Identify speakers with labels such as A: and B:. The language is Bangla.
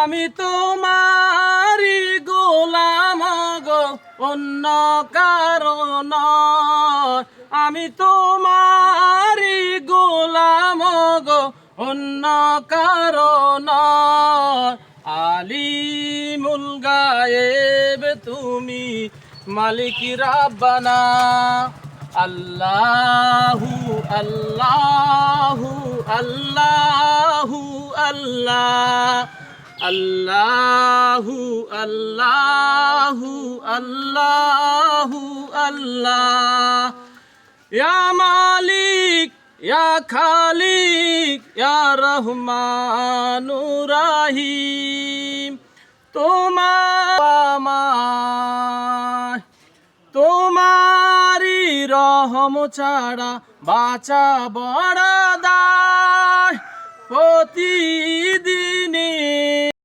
A: আমি তোমারি গোলাম গো, অন্য কারণ। আমি তোমারি গোলাম গো, অন্য কারণ। আলিমুল গায়েব তুমি, মালিক রাব্বানা। আল্লাহু আল্লাহু আল্লাহু আল্লাহ, আল্লাহু আল্লাহু আল্লাহু আল্লাহ। ইয়া মালিক ইয়া খালিক ইয়া রহমানুর রহিম, তোমারি রহম ছাড়া বাঁচা বড় দায়। প্রতি